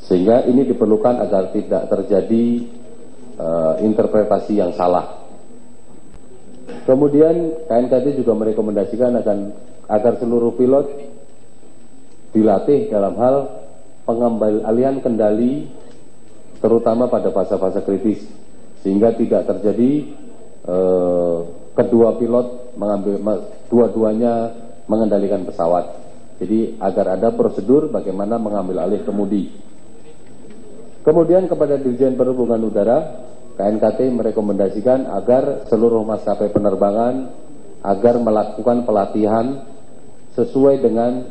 Sehingga ini diperlukan agar tidak terjadi interpretasi yang salah. Kemudian KNKT juga merekomendasikan agar seluruh pilot dilatih dalam hal pengembalian kendali, terutama pada fase-fase kritis, sehingga tidak terjadi kedua pilot dua-duanya mengendalikan pesawat. Jadi agar ada prosedur bagaimana mengambil alih kemudi. Kemudian kepada Dirjen Perhubungan Udara, KNKT merekomendasikan agar seluruh maskapai penerbangan agar melakukan pelatihan sesuai dengan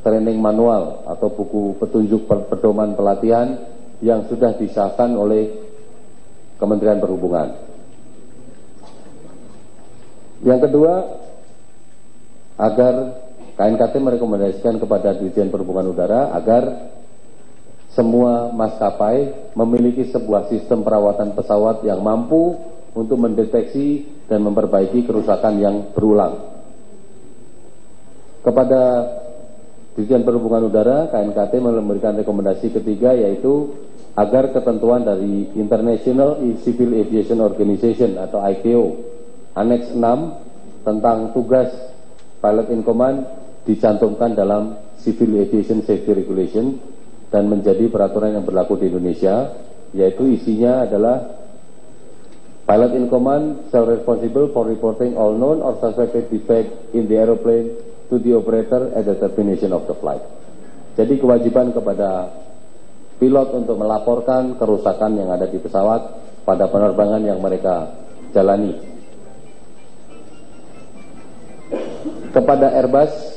training manual atau buku petunjuk pedoman pelatihan yang sudah disahkan oleh Kementerian Perhubungan. Yang kedua, agar KNKT merekomendasikan kepada Dirjen Perhubungan Udara agar semua maskapai memiliki sebuah sistem perawatan pesawat yang mampu untuk mendeteksi dan memperbaiki kerusakan yang berulang. Kepada Dirjen Perhubungan Udara, KNKT memberikan rekomendasi ketiga, yaitu agar ketentuan dari International Civil Aviation Organization atau ICAO Annex 6 tentang tugas pilot in command dicantumkan dalam Civil Aviation Safety Regulation dan menjadi peraturan yang berlaku di Indonesia, yaitu isinya adalah pilot in command shall responsible for reporting all known or suspected defect in the aeroplane to the operator at the termination of the flight. Jadi kewajiban kepada pilot untuk melaporkan kerusakan yang ada di pesawat pada penerbangan yang mereka jalani. Kepada Airbus,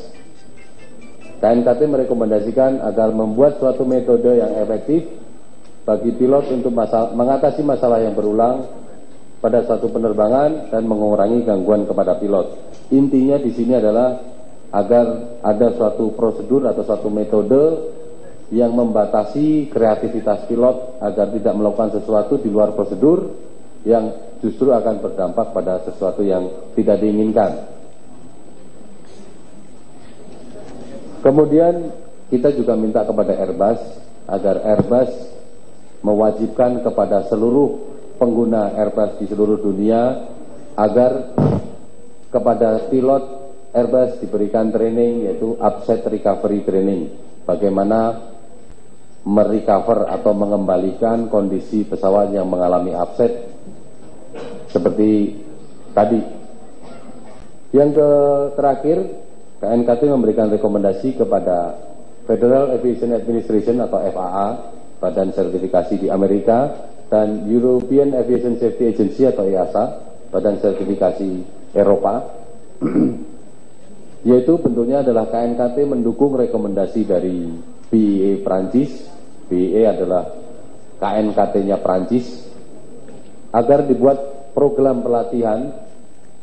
KNKT merekomendasikan agar membuat suatu metode yang efektif bagi pilot untuk mengatasi masalah yang berulang pada suatu penerbangan dan mengurangi gangguan kepada pilot. Intinya di sini adalah agar ada suatu prosedur atau suatu metode yang membatasi kreativitas pilot agar tidak melakukan sesuatu di luar prosedur yang justru akan berdampak pada sesuatu yang tidak diinginkan. Kemudian kita juga minta kepada Airbus agar Airbus mewajibkan kepada seluruh pengguna Airbus di seluruh dunia agar kepada pilot Airbus diberikan training, yaitu upset recovery training, bagaimana merecover atau mengembalikan kondisi pesawat yang mengalami upset seperti tadi. Yang terakhir, KNKT memberikan rekomendasi kepada Federal Aviation Administration atau FAA, badan sertifikasi di Amerika, dan European Aviation Safety Agency atau EASA, badan sertifikasi Eropa, yaitu bentuknya adalah KNKT mendukung rekomendasi dari BEA Prancis. BEA adalah KNKT-nya Prancis, agar dibuat program pelatihan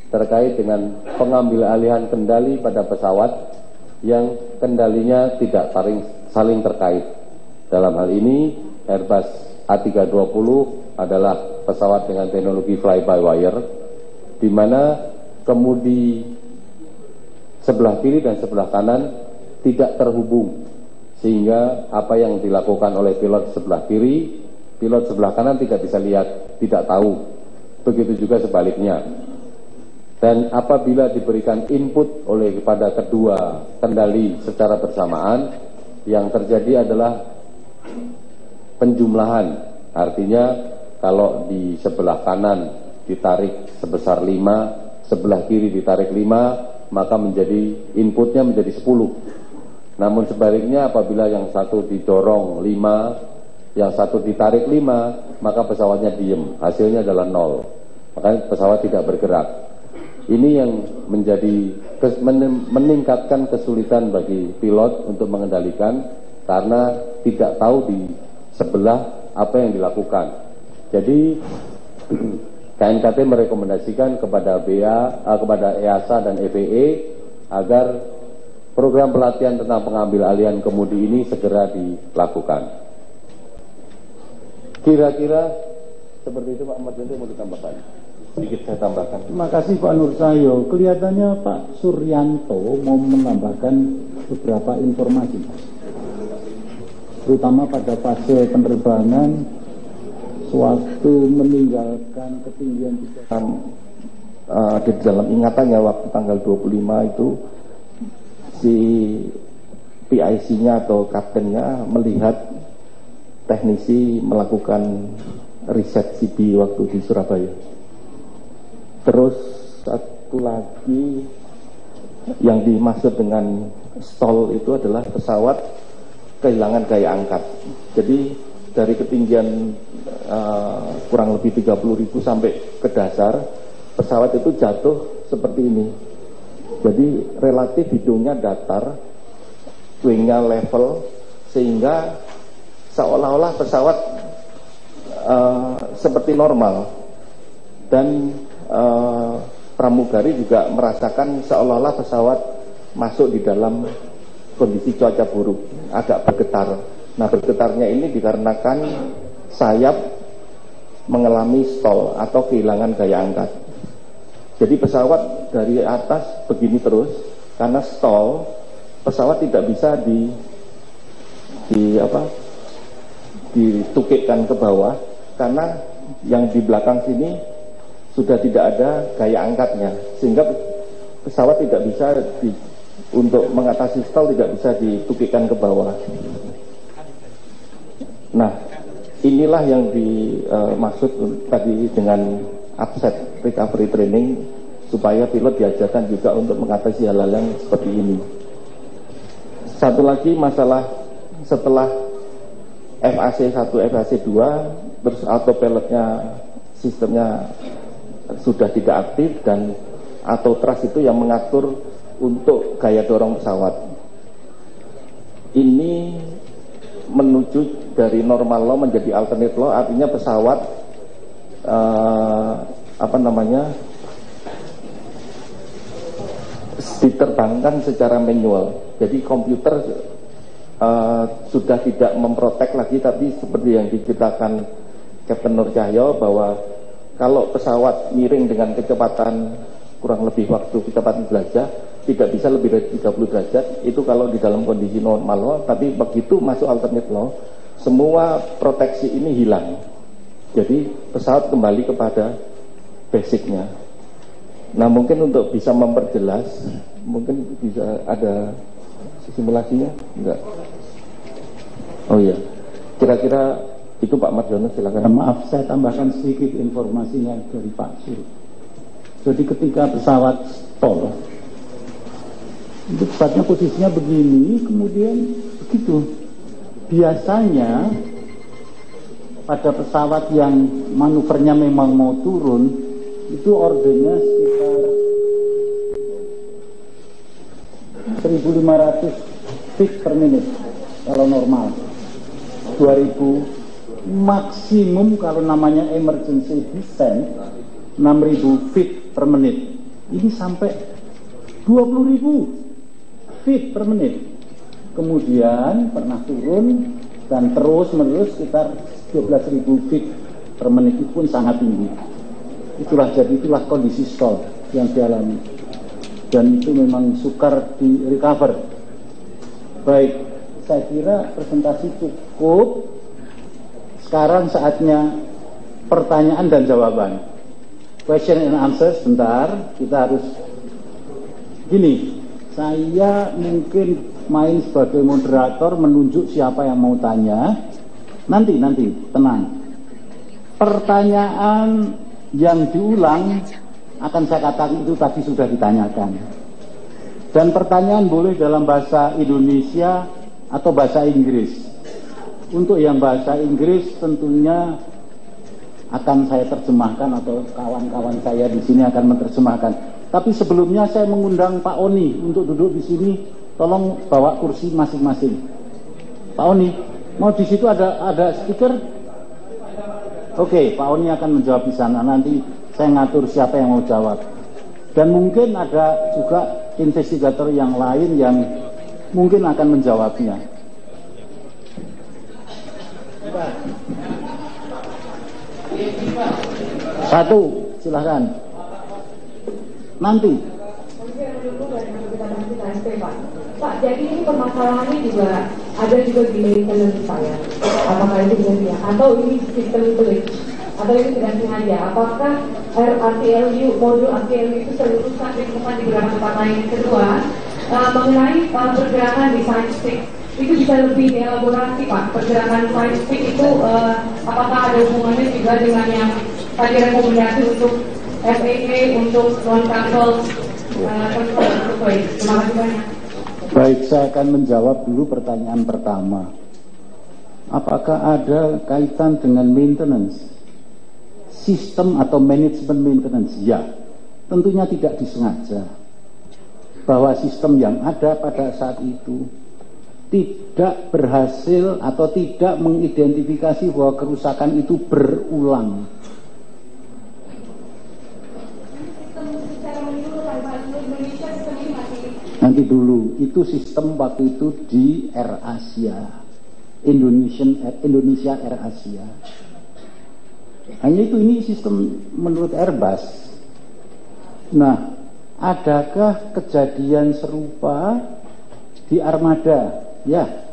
terkait dengan pengambil alihan kendali pada pesawat yang kendalinya tidak saling terkait. Dalam hal ini Airbus A320 adalah pesawat dengan teknologi fly-by-wire, di mana kemudi sebelah kiri dan sebelah kanan tidak terhubung, sehingga apa yang dilakukan oleh pilot sebelah kiri, pilot sebelah kanan tidak bisa lihat, tidak tahu. Begitu juga sebaliknya. Dan apabila diberikan input oleh kepada kedua kendali secara bersamaan, yang terjadi adalah penjumlahan. Artinya kalau di sebelah kanan ditarik sebesar 5, sebelah kiri ditarik 5, maka menjadi inputnya menjadi 10. Namun sebaliknya apabila yang satu didorong 5, yang satu ditarik 5, maka pesawatnya diem, hasilnya adalah 0. Maka pesawat tidak bergerak. Ini yang meningkatkan kesulitan bagi pilot untuk mengendalikan karena tidak tahu di sebelah apa yang dilakukan. Jadi KNKT merekomendasikan kepada kepada EASA dan FAA agar program pelatihan tentang pengambil alihan kemudi ini segera dilakukan. Kira-kira seperti itu Pak Ahmad Yanto, mau ditambahkan? Sedikit saya tambahkan. Terima kasih Pak Nur Cahyo. Kelihatannya Pak Suryanto mau menambahkan beberapa informasi. terutama pada fase penerbangan sewaktu meninggalkan ketinggian di dalam ingatannya waktu tanggal 25 itu si PIC-nya atau kaptennya melihat teknisi melakukan riset CB waktu di Surabaya. Terus satu lagi yang dimaksud dengan stall itu adalah pesawat kehilangan gaya angkat. Jadi dari ketinggian kurang lebih 30.000 sampai ke dasar, pesawat itu jatuh seperti ini. Jadi relatif hidungnya datar, wingnya level, sehingga seolah-olah pesawat seperti normal. Dan pramugari juga merasakan seolah-olah pesawat masuk di dalam kondisi cuaca buruk, agak bergetar. Nah, bergetarnya ini dikarenakan sayap mengalami stall atau kehilangan gaya angkat. Jadi pesawat dari atas begini terus, karena stall, pesawat tidak bisa ditukikkan ke bawah, karena yang di belakang sini sudah tidak ada gaya angkatnya, sehingga pesawat tidak bisa untuk mengatasi stall tidak bisa ditukikkan ke bawah. Nah, inilah yang dimaksud tadi dengan upset recovery training, supaya pilot diajarkan juga untuk mengatasi hal-hal yang seperti ini. Satu lagi masalah setelah FAC 1, FAC 2, terus autopilotnya sistemnya sudah tidak aktif, dan auto thrust itu yang mengatur untuk gaya dorong pesawat. Ini menuju dari normal law menjadi alternate law, artinya pesawat diterbangkan secara manual. Jadi komputer sudah tidak memprotek lagi, tapi seperti yang diceritakan Kapten Nur Cahyo, bahwa kalau pesawat miring dengan kecepatan kurang lebih waktu kecepatan jelajah tidak bisa lebih dari 30 derajat, itu kalau di dalam kondisi normal law. Tapi begitu masuk alternate law, semua proteksi ini hilang. Jadi pesawat kembali kepada basicnya. Nah, mungkin untuk bisa memperjelas, mungkin bisa ada simulasinya? Enggak? Oh iya, kira-kira itu Pak Marjono, silakan. Maaf, saya tambahkan sedikit informasinya dari Pak Sur. Jadi ketika pesawat stall, itu pesawatnya posisinya begini, kemudian begitu. Biasanya pada pesawat yang manuvernya memang mau turun, itu ordernya sekitar 1.500 feet per menit kalau normal, 2.000 maksimum kalau namanya emergency descent 6.000 feet per menit. Ini sampai 20.000 feet per menit. Kemudian pernah turun dan terus menerus sekitar 12.000 feet per menit, itu pun sangat tinggi. Itulah kondisi stall yang dialami, dan itu memang sukar di recover. Baik, saya kira presentasi cukup. Sekarang saatnya pertanyaan dan jawaban, question and answer. Sebentar, kita harus gini, saya mungkin main sebagai moderator, menunjuk siapa yang mau tanya. Nanti tenang, pertanyaan yang diulang akan saya katakan itu tadi sudah ditanyakan, dan pertanyaan boleh dalam bahasa Indonesia atau bahasa Inggris. Untuk yang bahasa Inggris tentunya akan saya terjemahkan, atau kawan-kawan saya di sini akan menerjemahkan. Tapi sebelumnya saya mengundang Pak Oni untuk duduk di sini. Tolong bawa kursi masing-masing. Pak Oni, mau di situ ada speaker? Oke, Pak Oni akan menjawab di sana. Nanti saya ngatur siapa yang mau jawab. Dan mungkin ada juga investigator yang lain yang mungkin akan menjawabnya. Satu, silahkan. Nanti. Pak, jadi ini permasalahannya juga ada juga di maintenance saya. Apakah itu benar? Atau ini sistem glitch? Atau itu tidak sengaja? Apakah RTLU, modul RTLU itu seluruhnya ditemukan di beberapa tempat lain? Kedua, mengenai pergerakan di side stick, itu bisa lebih dielaborasi Pak. Pergerakan side stick itu apakah ada hubungannya juga dengan yang tadi rekomendasi untuk FAA, untuk non-cancel? Terima kasih banyak. Baik, saya akan menjawab dulu pertanyaan pertama. Apakah ada kaitan dengan maintenance? Sistem atau manajemen maintenance? Ya, tentunya tidak disengaja. Bahwa sistem yang ada pada saat itu tidak berhasil atau tidak mengidentifikasi bahwa kerusakan itu berulang. Nanti dulu, itu sistem waktu itu di AirAsia, Indonesia AirAsia. Hanya itu, ini sistem menurut Airbus. Nah, adakah kejadian serupa di Armada? Ya,